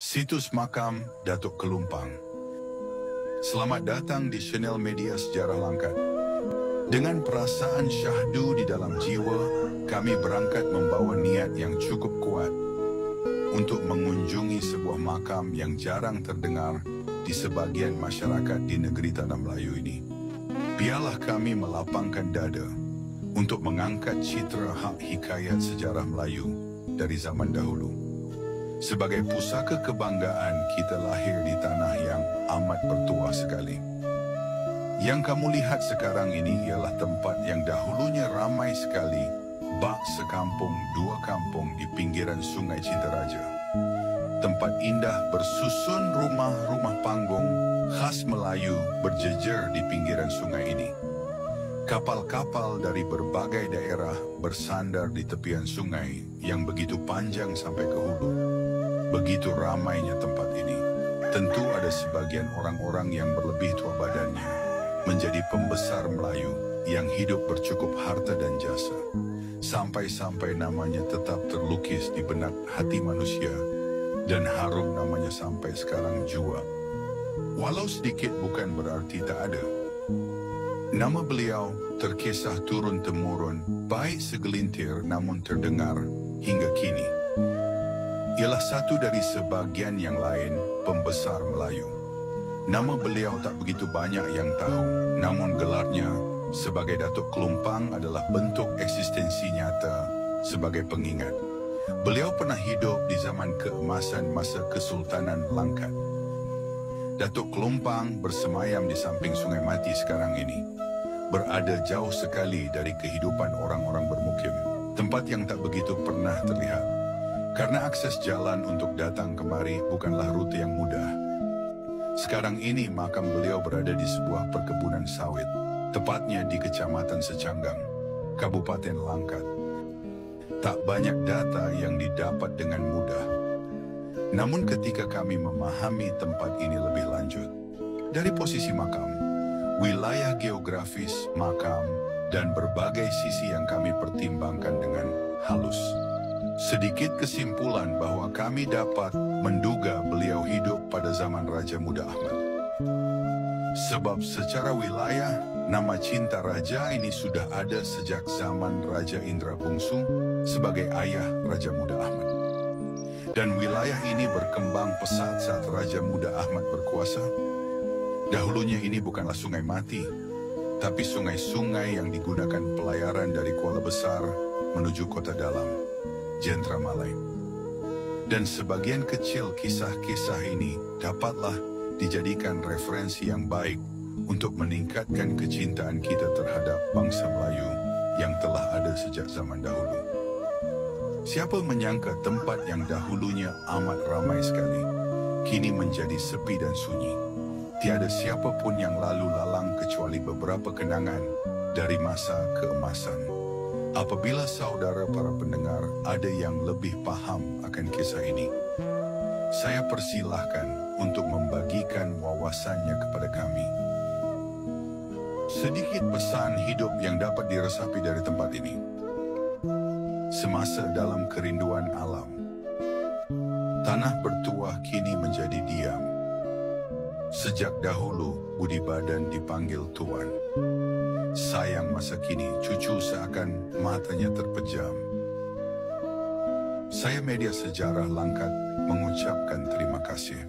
Situs Makam Datuk Kelumpang. Selamat datang di channel media Sejarah Langkat. Dengan perasaan syahdu di dalam jiwa, kami berangkat membawa niat yang cukup kuat untuk mengunjungi sebuah makam yang jarang terdengar di sebagian masyarakat di negeri Tanah Melayu ini. Biarlah kami melapangkan dada untuk mengangkat citra hak hikayat sejarah Melayu dari zaman dahulu. Sebagai pusaka kebanggaan, kita lahir di tanah yang amat bertuah sekali. Yang kamu lihat sekarang ini ialah tempat yang dahulunya ramai sekali, bak sekampung, dua kampung di pinggiran Sungai Cintaraja. Tempat indah bersusun rumah-rumah panggung khas Melayu berjejer di pinggiran sungai ini. Kapal-kapal dari berbagai daerah bersandar di tepian sungai yang begitu panjang sampai ke hulu. Begitu ramainya tempat ini, tentu ada sebagian orang-orang yang berlebih tua badannya, menjadi pembesar Melayu yang hidup bercukup harta dan jasa, sampai-sampai namanya tetap terlukis di benak hati manusia, dan harum namanya sampai sekarang jua. Walau sedikit bukan berarti tak ada. Nama beliau terkisah turun-temurun, baik segelintir namun terdengar hingga kini. Ialah satu dari sebagian yang lain pembesar Melayu. Nama beliau tak begitu banyak yang tahu, namun gelarnya sebagai Datuk Kelumpang adalah bentuk eksistensi nyata sebagai pengingat. Beliau pernah hidup di zaman keemasan masa Kesultanan Langkat. Datuk Kelumpang bersemayam di samping Sungai Mati sekarang ini, berada jauh sekali dari kehidupan orang-orang bermukim, tempat yang tak begitu pernah terlihat. Karena akses jalan untuk datang kemari bukanlah rute yang mudah. Sekarang ini makam beliau berada di sebuah perkebunan sawit, tepatnya di Kecamatan Secanggang, Kabupaten Langkat. Tak banyak data yang didapat dengan mudah. Namun ketika kami memahami tempat ini lebih lanjut, dari posisi makam, wilayah geografis makam, dan berbagai sisi yang kami pertimbangkan dengan halus, sedikit kesimpulan bahwa kami dapat menduga beliau hidup pada zaman Raja Muda Ahmad. Sebab secara wilayah, nama Cintaraja ini sudah ada sejak zaman Raja Indra Bungsu sebagai ayah Raja Muda Ahmad. Dan wilayah ini berkembang pesat saat Raja Muda Ahmad berkuasa. Dahulunya ini bukanlah Sungai Mati, tapi sungai-sungai yang digunakan pelayaran dari Kuala Besar menuju Kota Dalam, Jentera Malai. Dan sebagian kecil kisah-kisah ini dapatlah dijadikan referensi yang baik untuk meningkatkan kecintaan kita terhadap bangsa Melayu yang telah ada sejak zaman dahulu. Siapa menyangka tempat yang dahulunya amat ramai sekali, kini menjadi sepi dan sunyi. Tiada siapapun yang lalu lalang kecuali beberapa kenangan dari masa keemasan. Apabila saudara para pendengar ada yang lebih paham akan kisah ini, saya persilahkan untuk membagikan wawasannya kepada kami. Sedikit pesan hidup yang dapat diresapi dari tempat ini. Semasa dalam kerinduan alam, tanah bertuah kini menjadi diam. Sejak dahulu budi badan dipanggil tuan. Sayang masa kini cucu seakan matanya terpejam. Saya media Sejarah Langkat mengucapkan terima kasih.